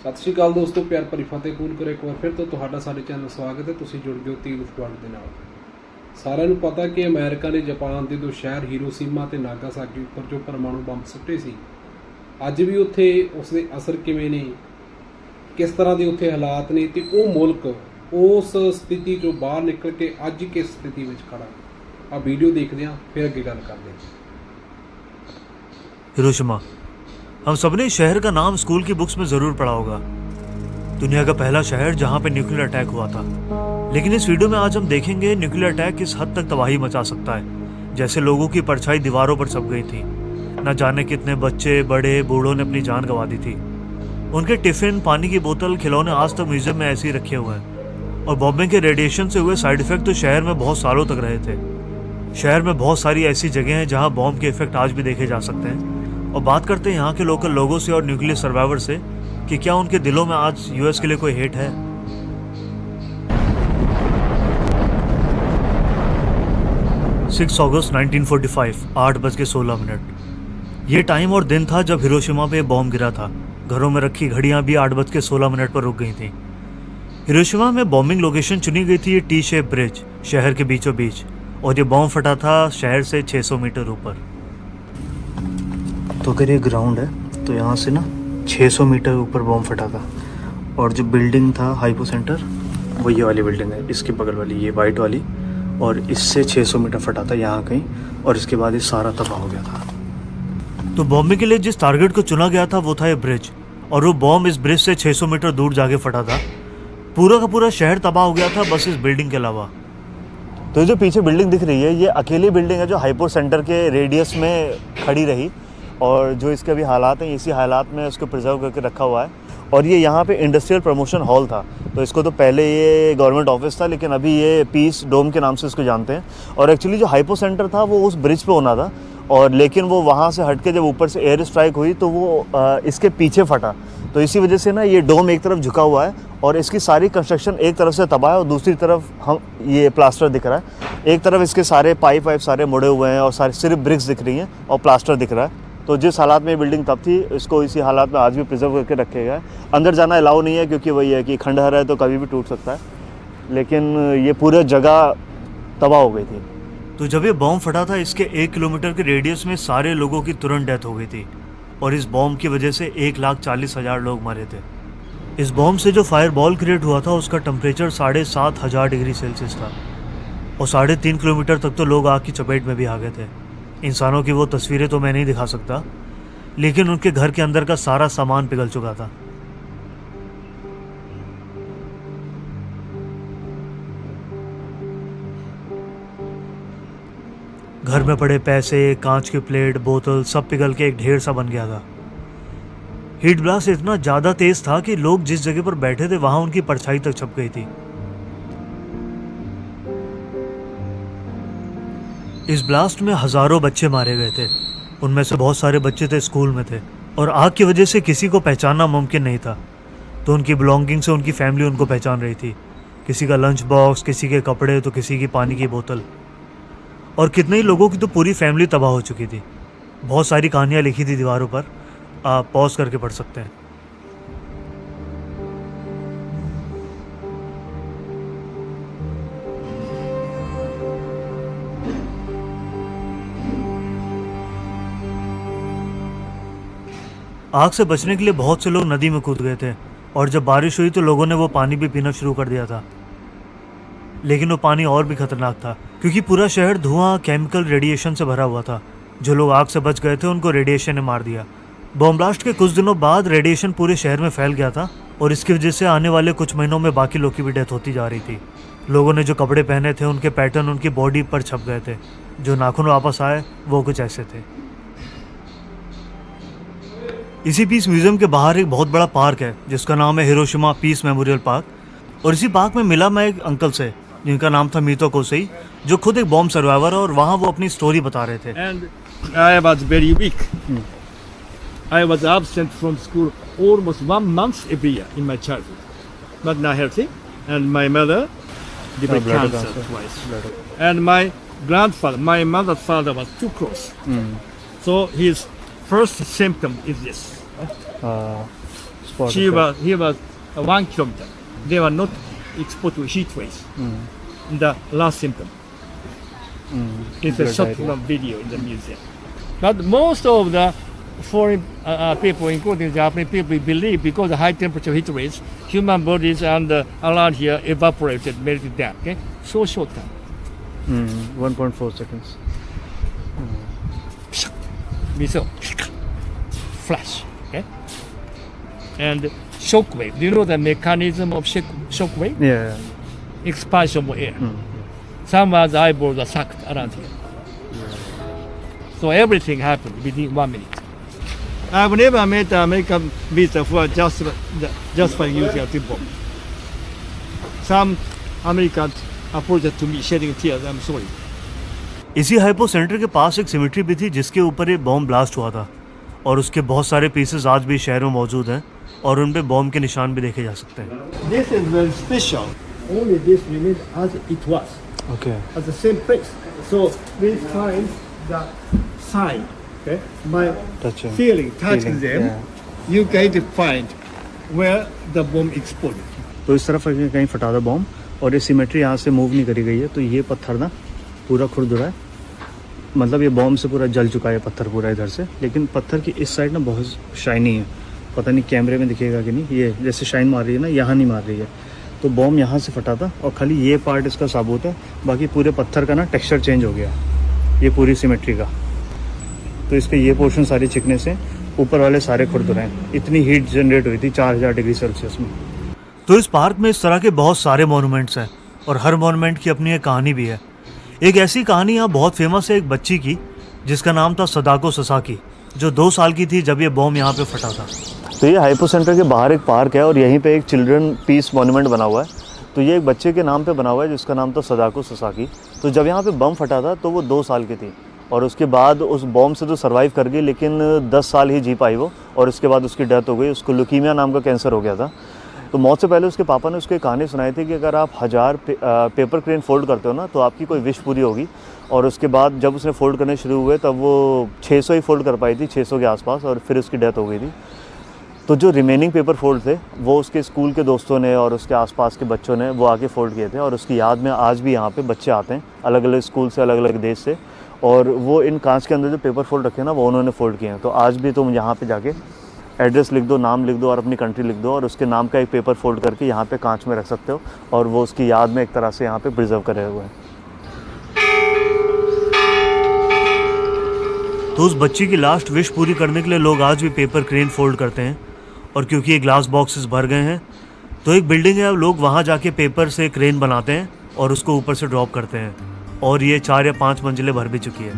सत श्री अकाल दोस्तों, प्यार भरी फतेह कबूल करो। एक बार फिर तो तुहाडा साडे चैनल स्वागत है। तुसीं जुड़ गए हो तीन फुआड़ दे नाल। सारिਆਂ ਨੂੰ पता कि अमेरिका ने जापान के दो शहर हीरोशिमा ते नागासाकी उपर जो परमाणु बंब सुट्टे सी, अज भी उत्थे उसके असर किवें ने, किस तरह के उत्थे हालात ने, ते वो मुल्क उस स्थिति चों बाहर निकल के अज किस स्थिति में खड़ा। आ वीडियो देखते हैं, फिर अगे गल करते हैं। हिरोशिमा, हम सबने इस शहर का नाम स्कूल की बुक्स में ज़रूर पढ़ा होगा। दुनिया का पहला शहर जहाँ पे न्यूक्लियर अटैक हुआ था। लेकिन इस वीडियो में आज हम देखेंगे न्यूक्लियर अटैक किस हद तक तबाही मचा सकता है। जैसे लोगों की परछाई दीवारों पर छप गई थी। न जाने कितने बच्चे, बड़े, बूढ़ों ने अपनी जान गंवा दी थी। उनके टिफ़िन, पानी की बोतल, खिलौने आज तक म्यूजियम में ऐसे ही रखे हुए हैं। और बॉम्बिंग के रेडिएशन से हुए साइड इफेक्ट तो शहर में बहुत सालों तक रहे थे। शहर में बहुत सारी ऐसी जगह हैं जहाँ बॉम्ब के इफेक्ट आज भी देखे जा सकते हैं। और बात करते हैं यहाँ के लोकल लोगों से और न्यूक्लियर सर्वाइवर से कि क्या उनके दिलों में आज यूएस के लिए कोई हेट है। 6 अगस्त 1945, 8:16। ये टाइम और दिन था जब हिरोशिमा पे बॉम्ब गिरा था। घरों में रखी घड़ियां भी 8:16 पर रुक गई थी। हिरोशिमा में बॉम्बिंग लोकेशन चुनी गई थी ये टी शेप ब्रिज, शहर के बीचों बीच। और ये बॉम्ब फटा था शहर से 600 मीटर ऊपर। तो अगर ये ग्राउंड है तो यहाँ से ना 600 मीटर ऊपर बॉम्ब फटा था। और जो बिल्डिंग था हाइपो सेंटर, वो ये वाली बिल्डिंग है, इसके बगल वाली, ये वाइट वाली। और इससे 600 मीटर फटा था यहाँ कहीं। और इसके बाद ये सारा तबाह हो गया था। तो बॉम्बिंग के लिए जिस टारगेट को चुना गया था वो था ये ब्रिज। और वो बॉम्ब इस ब्रिज से 600 मीटर दूर जाके फटा था। पूरा का पूरा शहर तबाह हो गया था, बस इस बिल्डिंग के अलावा। तो ये जो पीछे बिल्डिंग दिख रही है, ये अकेली बिल्डिंग है जो हाइपो सेंटर के रेडियस में खड़ी रही। और जो इसके अभी हालात हैं, इसी हालात में उसको प्रिजर्व करके रखा हुआ है। और ये यहाँ पे इंडस्ट्रियल प्रमोशन हॉल था। तो इसको तो पहले ये गवर्नमेंट ऑफिस था, लेकिन अभी ये पीस डोम के नाम से इसको जानते हैं। और एक्चुअली जो हाइपो सेंटर था वो उस ब्रिज पे होना था। और लेकिन वो वहाँ से हट के जब ऊपर से एयर स्ट्राइक हुई तो वो इसके पीछे फटा। तो इसी वजह से ना ये डोम एक तरफ झुका हुआ है और इसकी सारी कंस्ट्रक्शन एक तरफ से तबाह है और दूसरी तरफ हम ये प्लास्टर दिख रहा है। एक तरफ इसके सारे पाइप सारे मुड़े हुए हैं और सारी सिर्फ ब्रिक्स दिख रही हैं और प्लास्टर दिख रहा है। तो जिस हालात में ये बिल्डिंग तब थी, इसको इसी हालात में आज भी प्रिजर्व करके रखे गए। अंदर जाना अलाउ नहीं है क्योंकि वही है कि खंडहर है तो कभी भी टूट सकता है। लेकिन ये पूरी जगह तबाह हो गई थी। तो जब ये बॉम्ब फटा था, इसके 1 किलोमीटर के रेडियस में सारे लोगों की तुरंत डेथ हो गई थी। और इस बॉम्ब की वजह से 1,40,000 लोग मरे थे। इस बॉम्ब से जो फायर बॉल क्रिएट हुआ था उसका टेम्परेचर 7,500 डिग्री सेल्सियस था। और 3.5 किलोमीटर तक तो लोग आग की चपेट में भी आ गए थे। इंसानों की वो तस्वीरें तो मैं नहीं दिखा सकता, लेकिन उनके घर के अंदर का सारा सामान पिघल चुका था। घर में पड़े पैसे, कांच की प्लेट, बोतल सब पिघल के एक ढेर सा बन गया था। हीट ब्लास्ट इतना ज़्यादा तेज था कि लोग जिस जगह पर बैठे थे वहां उनकी परछाई तक छप गई थी। इस ब्लास्ट में हज़ारों बच्चे मारे गए थे। उनमें से बहुत सारे बच्चे थे स्कूल में थे। और आग की वजह से किसी को पहचानना मुमकिन नहीं था। तो उनकी बिलोंगिंग से उनकी फैमिली उनको पहचान रही थी। किसी का लंच बॉक्स, किसी के कपड़े, तो किसी की पानी की बोतल। और कितने ही लोगों की तो पूरी फैमिली तबाह हो चुकी थी। बहुत सारी कहानियाँ लिखी थी दीवारों पर, आप पॉज करके पढ़ सकते हैं। आग से बचने के लिए बहुत से लोग नदी में कूद गए थे। और जब बारिश हुई तो लोगों ने वो पानी भी पीना शुरू कर दिया था। लेकिन वो पानी और भी खतरनाक था क्योंकि पूरा शहर धुआं, केमिकल, रेडिएशन से भरा हुआ था। जो लोग आग से बच गए थे उनको रेडिएशन ने मार दिया। बॉम्ब ब्लास्ट के कुछ दिनों बाद रेडिएशन पूरे शहर में फैल गया था। और इसकी वजह से आने वाले कुछ महीनों में बाकी लोग की भी डेथ होती जा रही थी। लोगों ने जो कपड़े पहने थे उनके पैटर्न उनकी बॉडी पर छप गए थे। जो नाखून वापस आए वो कुछ ऐसे थे। इसी पीस म्यूजियम के बाहर एक बहुत बड़ा पार्क है जिसका नाम है हिरोशिमा पीस मेमोरियल पार्क। और इसी पार्क में मिला मैं एक अंकल से जिनका नाम था मीतो कोसेई, जो खुद एक बॉम्ब सर्वाइवर है। और वहाँ वो अपनी स्टोरी बता रहे थे। And I was very weak. I was absent from school almost 1 month every year in my childhood. But now healthy. And my mother developed cancer twice. And my grandfather, my mother's father was too close. So his first symptom is this. spot. He was 1 kilometer. They were not exposed to heat rays. The last symptom. It's a Good short idea. film video in the museum. But most of the foreign people, including Japanese people, believe because of high temperature heat rays, human bodies and around here evaporated, melted down. Okay, so short time. 1.4 seconds. Missile, flash. Okay, and shock wave. Do you know the mechanism of shock wave? Yeah. Expansion of air. Someone's eyeballs are sucked around here. So everything happened within 1 minute. I've never met an American visitor who are just for using a tip bomb. Some Americans approached to me shedding tears. I'm sorry. इसी hypo centre के पास एक symmetry भी थी जिसके ऊपर ये bomb blast हुआ था और उसके बहुत सारे पीसेस आज भी शहर में मौजूद हैं और उन पे बॉम्ब के निशान भी देखे जा सकते हैं. This is very special. Only this remains as it was, okay. at the same place. So please find the sign. Okay, my Touching. feeling touching them. Yeah. You can find where the bomb exploded. तो इस तरफ कहीं फटा था bomb और ये symmetry यहाँ से मूव नहीं करी गई है तो ये पत्थर ना पूरा खुरदुरा है. मतलब ये बॉम्ब से पूरा जल चुका है पत्थर पूरा इधर से. लेकिन पत्थर की इस साइड ना बहुत शाइनी है. पता नहीं कैमरे में दिखेगा कि नहीं. ये जैसे शाइन मार रही है ना यहाँ नहीं मार रही है. तो बॉम्ब यहाँ से फटा था और खाली ये पार्ट इसका साबुत है. बाकी पूरे पत्थर का ना टेक्सचर चेंज हो गया ये पूरी सिमेट्री का. तो इसके ये पोर्शन सारी चिकने से ऊपर वाले सारे खुरदुरे हैं. इतनी हीट जनरेट हुई थी 4000 डिग्री सेल्सियस में. तो इस पार्क में इस तरह के बहुत सारे मॉन्यूमेंट्स हैं और हर मॉन्यूमेंट की अपनी एक कहानी भी है. एक ऐसी कहानी यहाँ बहुत फेमस है एक बच्ची की जिसका नाम था सदाको ससाकी जो 2 साल की थी जब ये बॉम्ब यहाँ पे फटा था. तो ये हाइपो सेंटर के बाहर एक पार्क है और यहीं पे एक चिल्ड्रन पीस मॉन्यूमेंट बना हुआ है. तो ये एक बच्चे के नाम पे बना हुआ है जिसका नाम था सदाको ससाकी. तो जब यहाँ पे बम फटा था तो वो 2 साल की थी और उसके बाद उस बॉम्ब से तो सर्वाइव कर गई लेकिन 10 साल ही जी पाई वो और उसके बाद उसकी डेथ हो गई. उसको ल्यूकीमिया नाम का कैंसर हो गया था. तो मौत से पहले उसके पापा ने उसको एक कहानी सुनाई थी कि अगर आप 1000 पेपर क्रेन फोल्ड करते हो ना तो आपकी कोई विश पूरी होगी. और उसके बाद जब उसने फोल्ड करने शुरू हुए तब वो 600 ही फोल्ड कर पाई थी, 600 के आसपास, और फिर उसकी डेथ हो गई थी. तो जो रिमेनिंग पेपर फोल्ड थे वो उसके स्कूल के दोस्तों ने और उसके आसपास के बच्चों ने वो आके फोल्ड किए थे और उसकी याद में आज भी यहाँ पे बच्चे आते हैं अलग अलग स्कूल से, अलग अलग देश से, और वो इन कांच के अंदर जो पेपर फोल्ड रखे हैं ना वो उन्होंने फोल्ड किए हैं. तो आज भी तुम यहाँ पे जाके एड्रेस लिख दो, नाम लिख दो और अपनी कंट्री लिख दो और उसके नाम का एक पेपर फोल्ड करके यहाँ पे कांच में रख सकते हो और वो उसकी याद में एक तरह से यहाँ पे प्रिजर्व करे हुए हैं. तो उस बच्ची की लास्ट विश पूरी करने के लिए लोग आज भी पेपर क्रेन फोल्ड करते हैं और क्योंकि ये ग्लास बॉक्सेस भर गए हैं तो एक बिल्डिंग है, लोग वहाँ जाके पेपर से क्रेन बनाते हैं और उसको ऊपर से ड्रॉप करते हैं और ये 4 या 5 मंजिलें भर भी चुकी है.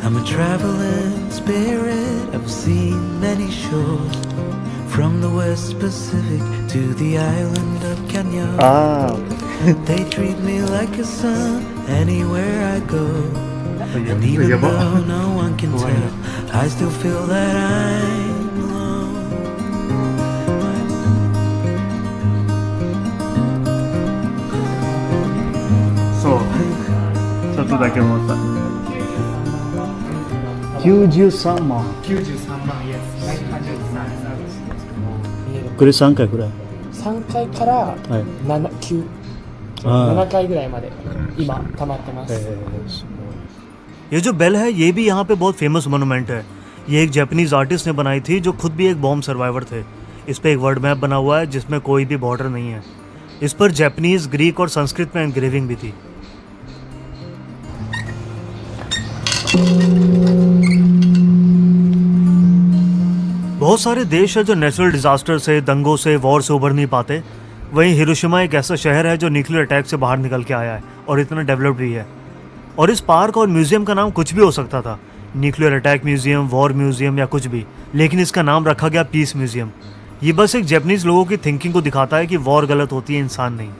I'm a traveling spirit, I've seen many shores, from the West Pacific to the island of Kenya. They treat me like a son anywhere I go, and even though no one can tell, I still feel that I'm alone. So toだけ思った。93万。93万、イエス、933。これ3回くらい。 3階からはい。 7回ぐらいまで今溜まってます。 ये जो bell है ये भी यहाँ पे बहुत famous monument है. ये एक जापानीज आर्टिस्ट ने बनाई थी जो खुद भी एक बॉम्ब सर्वाइवर थे. इस पे एक वर्ल्ड मैप बना हुआ है जिसमें कोई भी बॉर्डर नहीं है. इस पर जापानीज, ग्रीक और संस्कृत में एनग्रेविंग भी थी. बहुत सारे देश है जो नेचुरल डिजास्टर से, दंगों से, वॉर से उभर नहीं पाते. वहीं हिरोशिमा एक ऐसा शहर है जो न्यूक्लियर अटैक से बाहर निकल के आया है और इतना डेवलप्ड भी है. और इस पार्क और म्यूजियम का नाम कुछ भी हो सकता था, nuclear attack museum, war museum या कुछ भी, लेकिन इसका नाम रखा गया पीस म्यूजियम. ये बस एक जापानीज लोगों की थिंकिंग को दिखाता है कि वॉर गलत होती है, इंसान नहीं.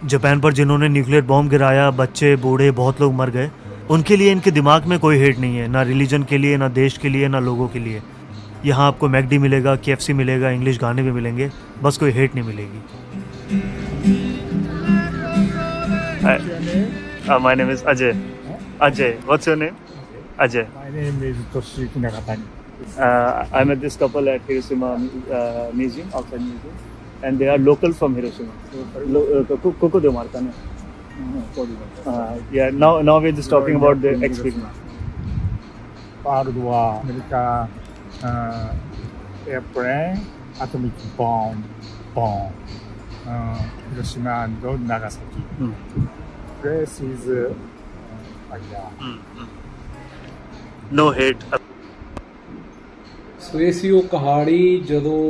जापान पर जिन्होंने न्यूक्लियर बॉम्ब गिराया, बच्चे, बूढ़े, बहुत लोग मर गए. उनके लिए इनके दिमाग में कोई हेट नहीं है, ना रिलीजन के लिए, ना देश के लिए, ना लोगों के लिए. यहाँ आपको मैकडी मिलेगा, KFC मिलेगा, इंग्लिश गाने भी मिलेंगे, बस कोई हेट नहीं मिलेगी. My name is Ajay. Ajay, what's your name? Ajay. My name is Toshiki Nakatani. I met this couple at Hiroshima museum, outside museum, and they are local from Hiroshima. Koko de Marta, no? Yeah. Now we're just talking about the experience. ワールドはアメリカ、エアプレーン、アトミックボン、広島と長崎。Place is fire. No hate. ਸੋ ਇਹ ਸੀ ਉਹ ਕਹਾਣੀ ਜਦੋਂ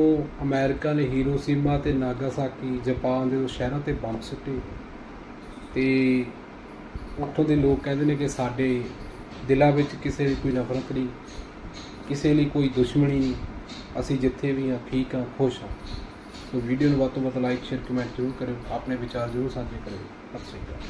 America ਨੇ Hiroshima ਤੇ Nagasaki Japan ਦੇ ਸ਼ਹਿਰਾਂ ਤੇ bomb ਸੁੱਟੇ ਤੇ ਉੱਥੋਂ ਦੇ ਲੋਕ ਕਹਿੰਦੇ ਨੇ ਕਿ ਸਾਡੇ ਦਿਲਾਂ ਵਿੱਚ ਕਿਸੇ ਦੀ ਕੋਈ ਨਫ਼ਰਤ ਨਹੀਂ, ਕਿਸੇ ਲਈ ਕੋਈ ਦੁਸ਼ਮਣੀ ਨਹੀਂ, ਅਸੀਂ ਜਿੱਥੇ ਵੀ ਹਾਂ ਠੀਕ ਹਾਂ, ਖੁਸ਼ ਹਾਂ। ਸੋ ਵੀਡੀਓ ਨੂੰ ਵੱਧ ਤੋਂ ਵੱਧ ਲਾਈਕ ਸ਼ੇਅਰ ਕਮੈਂਟ ਜ਼ਰੂਰ ਕਰਿਓ, ਆਪਣੇ ਵਿਚਾਰ ਜ਼ਰੂਰ ਸਾਂਝੇ ਕਰਿਓ। ਸਤਿ ਸ਼੍ਰੀ ਅਕਾਲ।